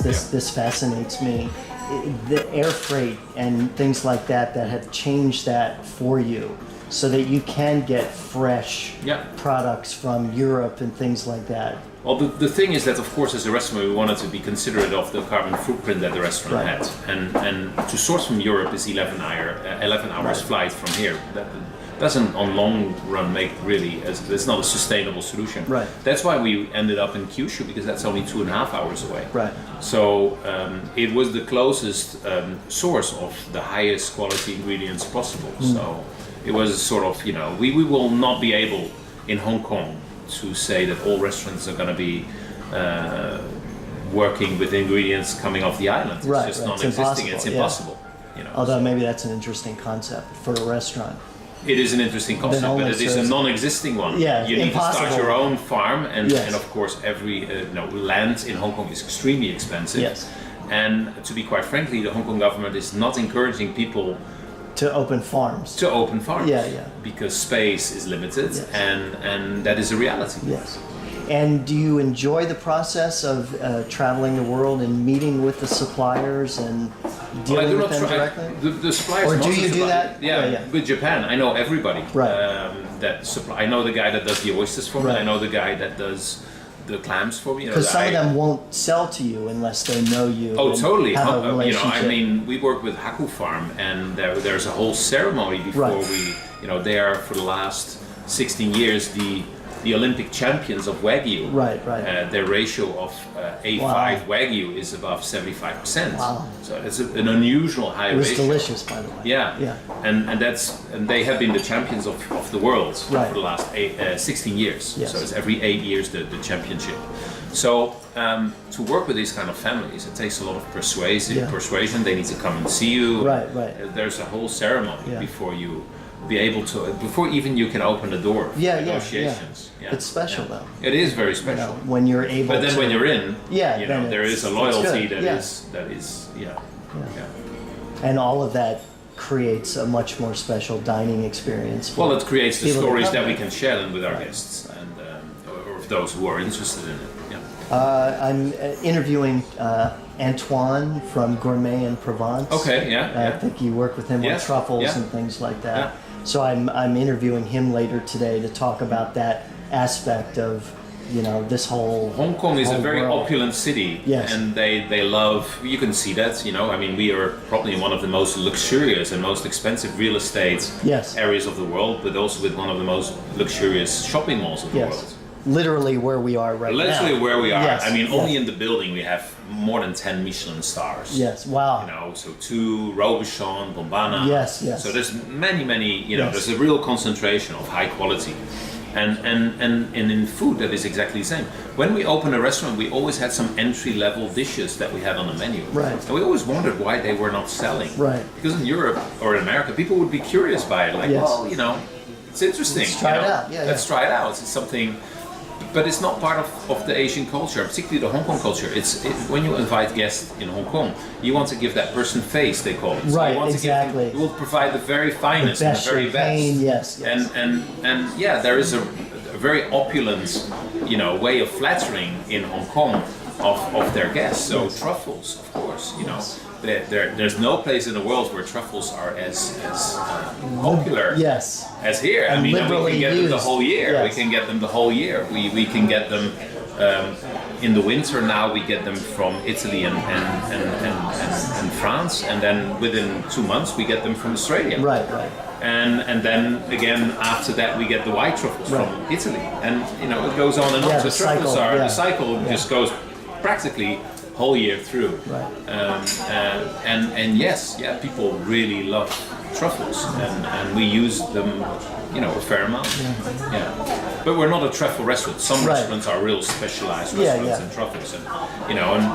things. This fascinates me. The air freight and things like that have changed that for you, so that you can get fresh products from Europe and things like that. Well, the thing is that, of course, as a restaurant, we wanted to be considerate of the carbon footprint that the restaurant had. And to source from Europe is 11 hours flight from here. That doesn't, on long run, make really, it's not a sustainable solution. Right. That's why we ended up in Kyushu, because that's only 2.5 hours away. Right. So it was the closest source of the highest quality ingredients possible. So it was sort of, we will not be able in Hong Kong to say that all restaurants are going to be working with ingredients coming off the island. It's just non-existing. It's impossible. Although maybe that's an interesting concept for a restaurant. It is an interesting concept, but it is a non-existing one. Yeah, you need to start your own farm, and of course, every land in Hong Kong is extremely expensive. Yes. And to be quite frankly, the Hong Kong government is not encouraging people to open farms. Because space is limited, and that is a reality. Yes. And do you enjoy the process of traveling the world and meeting with the suppliers and dealing with them directly? The suppliers. Or do you do that? Yeah, with Japan, I know everybody. That supply. I know the guy that does the oysters for me. I know the guy that does the clams for me. Because some of them won't sell to you unless they know you. Oh, totally. Have a relationship. I mean, we work with Haku Farm, and there's a whole ceremony before we. They are for the last 16 years the Olympic champions of Wagyu. Their ratio of A5 Wagyu is above 75%. Wow. So it's an unusual high ratio. It was delicious, by the way. Yeah. And they have been the champions of the world for the last 16 years. Yes. So it's every 8 years the championship. So to work with these kind of families, it takes a lot of persuasion. They need to come and see you. There's a whole ceremony before you be able to, before even you can open the door for negotiations. It's special though. It is very special. When you're able But then to, when you're in, there is a loyalty that good. is. And all of that creates a much more special dining experience. Well, it creates the stories that we can share them with our guests and or those who are interested in it. I'm interviewing Antoine from Gourmet in Provence. Okay, I think you work with him on truffles and things like that. So I'm interviewing him later today to talk about that aspect of this whole. Hong Kong is a very opulent city, yes. And they love. You can see that. I mean, we are probably in one of the most luxurious and most expensive real estate areas of the world, but also with one of the most luxurious shopping malls of the world. Literally where we are right now. Literally where we are. I mean, only in the building we have more than 10 Michelin stars. Yes, wow. So 2, Robuchon, Bombana. Yes. So there's many, there's a real concentration of high quality. And in food, that is exactly the same. When we opened a restaurant, we always had some entry-level dishes that we had on the menu. Right. And we always wondered why they were not selling. Right. Because in Europe or in America, people would be curious by it. Like, well, it's interesting. Let's try it out. Let's try it out. It's something. But it's not part of the Asian culture, particularly the Hong Kong culture. When you invite guests in Hong Kong, you want to give that person face, they call it. So you want exactly. You will provide the very finest and the very best. Yes. And there is a very opulent, way of flattering in Hong Kong of their guests. So truffles, of course, there's no place in the world where truffles are as popular as here. And I mean, we can get them the whole year. Yes. We can get them the whole year. We can get them in the winter now. We get them from Italy and France, and then within 2 months we get them from Australia. Right. And then again after that we get the white truffles from Italy, and it goes on and on. So truffles the cycle just goes practically whole year through. Right. And people really love truffles, and we use them, a fair amount. But we're not a truffle restaurant. Some restaurants are real specialized restaurants in truffles, and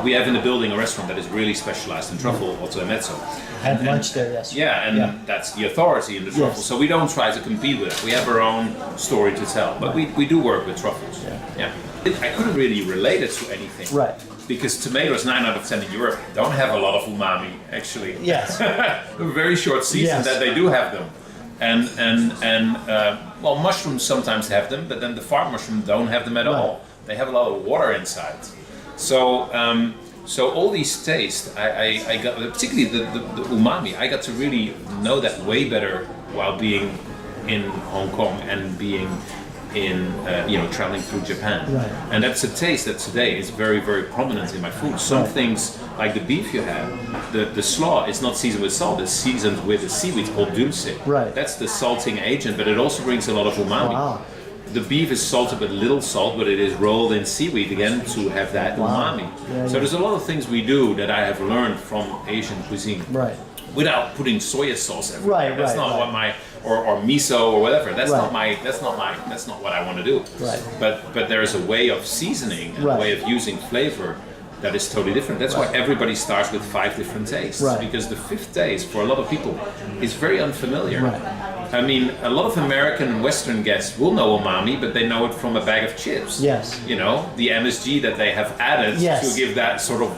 we have in the building a restaurant that is really specialized in truffle, also in Mezzo. Had lunch there yesterday. That's the authority in the truffle. So we don't try to compete with it. We have our own story to tell, but we do work with truffles. I couldn't really relate it to anything. Right. Because tomatoes, 9 out of 10 in Europe, don't have a lot of umami, actually. Yes. A very short season that they do have them. And mushrooms sometimes have them, but then the farm mushroom don't have them at all. They have a lot of water inside. So So all these tastes, I got, particularly the umami, I got to really know that way better while being in Hong Kong and being in, traveling through Japan. Right. And that's a taste that today is very, very prominent in my food. Some things, like the beef you had, the slaw is not seasoned with salt, it's seasoned with a seaweed called dulce. Right. That's the salting agent, but it also brings a lot of umami. Wow. The beef is salted with little salt, but it is rolled in seaweed again to have that umami. So there's a lot of things we do that I have learned from Asian cuisine. Right. Without putting soya sauce everywhere. Right, That's not what my or miso or whatever. That's not what I want to do. Right. But there is a way of seasoning and a way of using flavor that is totally different. That's why everybody starts with 5 different tastes. Right. Because the 5th taste for a lot of people is very unfamiliar. Right. I mean, a lot of American and Western guests will know umami, but they know it from a bag of chips. Yes. You know, the MSG that they have added Yes. to give that sort of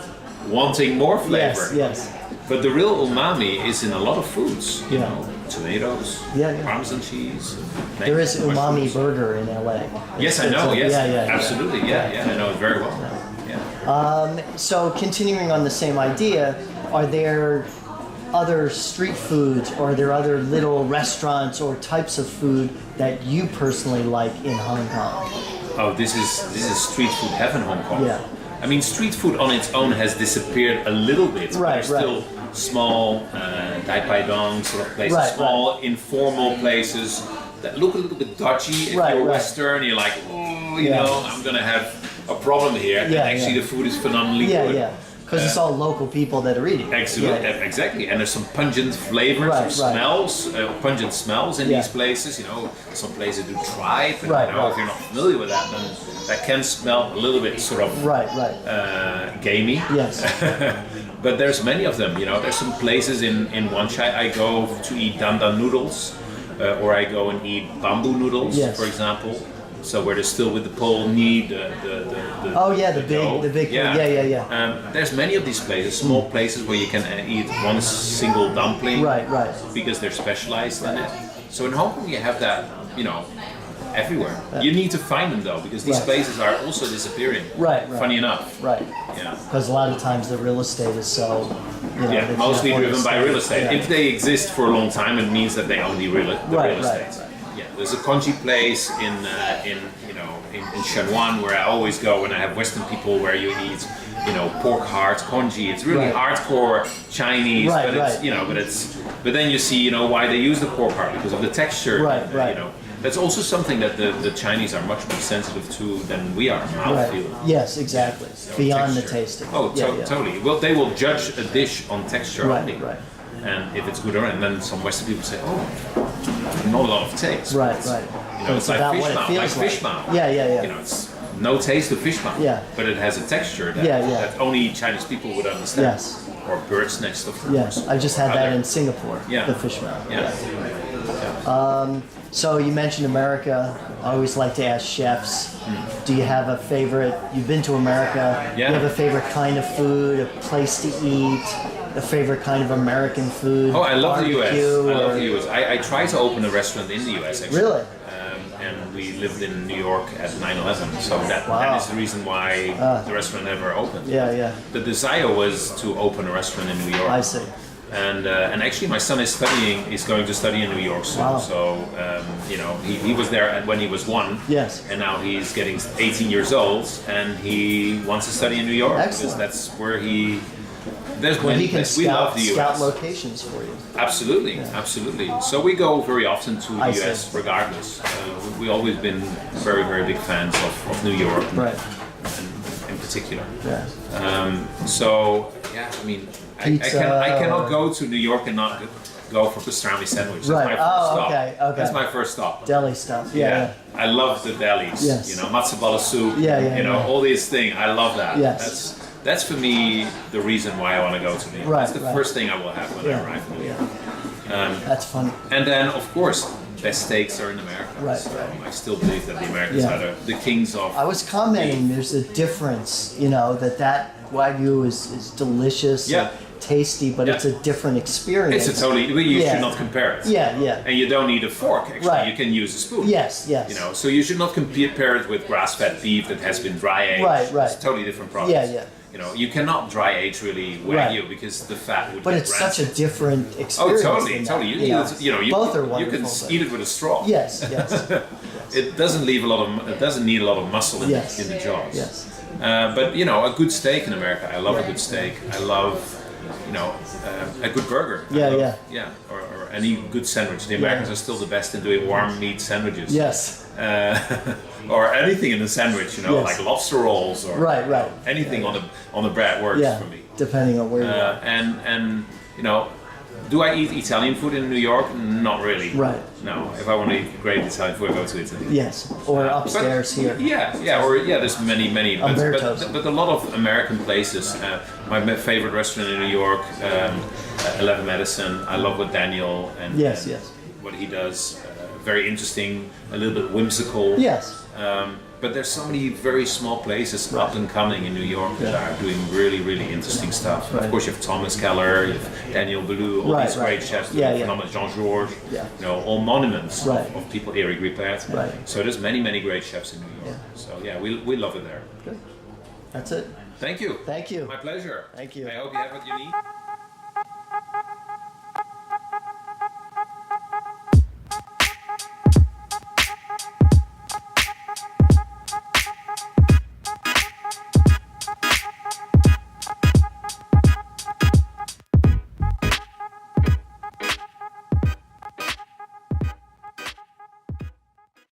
wanting more flavor. Yes. But the real umami is in a lot of foods. You know, tomatoes, Parmesan cheese. There is umami burger in LA. Yes, I know. Yes, Yeah. absolutely. Yeah, I know it very well. Yeah. So continuing on the same idea, are there other street foods, or are there other little restaurants or types of food that you personally like in Hong Kong? Oh, this is street food heaven, Hong Kong. Yeah. I mean, street food on its own has disappeared a little bit. Right, There's still small Dai Pai Dong sort of places, small informal places that look a little bit dodgy. If you're Western, you're like, oh, you know, I'm gonna have a problem here. And actually the food is phenomenally good. Yeah. Because it's all local people that are eating. Exactly. And there's some pungent flavors, smells, pungent smells in these places. You know, some places do tripe. And, if you're not familiar with that, then that can smell a little bit sort of gamey. Yes. But there's many of them. You know, there's some places in Wan Chai I go to eat dandan noodles, or I go and eat bamboo noodles, for example. So where they're still with the pole knee, the big there's many of these places, small places where you can eat one single dumpling, because they're specialized in it. So in Hong Kong you have that, you know, everywhere. You need to find them though, because these places are also disappearing. Funny enough. Yeah. Because a lot of times the real estate is so. Mostly driven by real estate. If they exist for a long time, it means that they own the real estate. Yeah, there's a congee place in Sherman where I always go when I have Western people, where you eat, you know, pork heart congee. It's really hardcore Chinese, but then you see, you know, why they use the pork heart, because of the texture. You know, that's also something that the Chinese are much more sensitive to than we are. Mouthfeel. Yes, exactly. So beyond texture. The tasting. Oh, totally. Well, they will judge a dish on texture only. And if it's good or not, and then some Western people say, oh, not a lot of taste. Right. You know, it's like fish mouth. Yeah. You know, it's no taste of fish mouth. But it has a texture that only Chinese people would understand. Yes. Or bird's nest, of course. Yes, I just had that in Singapore. The fish mouth. So you mentioned America. I always like to ask chefs, do you have a favorite? You've been to America. Do you have a favorite kind of food, a place to eat? A favorite kind of American food? Oh, I love the US. I love the US. I tried to open a restaurant in the US actually. Really? And we lived in New York at 9/11, so that is the reason why the restaurant never opened. The desire was to open a restaurant in New York. I see. And actually, my son is going to study in New York soon. So you know, he was there when he was 1. Yes. And now he's getting 18 years old, and he wants to study in New York. Excellent. Because that's where he. There's well, many he can we love the US. Scout locations for you. Absolutely. So we go very often to the US regardless. We've always been very, very big fans of New York, in particular. So yeah, I mean, I cannot go to New York and not go for pastrami sandwich. That's my first stop. Okay. That's my first stop. Deli stuff. I love the delis. Yes. You know, matzo ball soup. You know, all these things. I love that. Yes. That's for me the reason why I want to go to New York. That's the first thing I will have when I arrive in New York. That's funny. And then, of course, best steaks are in America. So I still believe that the Americans are the kings of. I was commenting. There's a difference. You know that Wagyu is delicious. Tasty, but it's a different experience. It's a totally. You should not compare it. And you don't need a fork. Actually, you can use a spoon. Yes. You know, so you should not compare it with grass-fed beef that has been dry aged. It's a totally different product. You know, you cannot dry age really Wagyu because the fat would But get it's rancid. such a different Oh, experience. totally, than totally. that, You both are you wonderful. can but- eat it with a straw. Yes, yes. It doesn't leave a lot of. It doesn't need a lot of muscle in, Yes. in the jaws. Yes. But you know, a good steak in America. I love a good steak. I love, you know, a good burger. I Yeah, love, yeah. Or any good sandwich. The Americans are still the best in doing warm meat sandwiches. Yes. Or anything in the sandwich. You know, Yes. like lobster rolls or Right. anything on the bread works Yeah. for me. Depending on where you are. And you know, do I eat Italian food in New York? Not really. Right. No. If I want to eat great Italian food, I go to Italy. Yes. Or upstairs But, here. Yeah. There's many. Umberto's. But a lot of American places. My favorite restaurant in New York, 11 Medicine. I love what Daniel and Yes, and yes. what he does. Very interesting, a little bit whimsical. Yes. But there's so many very small places up and coming in New York that are doing really interesting stuff. Right. Of course, you have Thomas Keller, you have Daniel Bellew, all these great chefs. Phenomenal Jean-Georges. Yeah. You know, all monuments Right. of people. Eric Ripert. Right. So there's many great chefs in New York. Yeah. So yeah, we love it there. Good. That's it. Thank you. Thank you. My pleasure. Thank you. I hope you have what you need.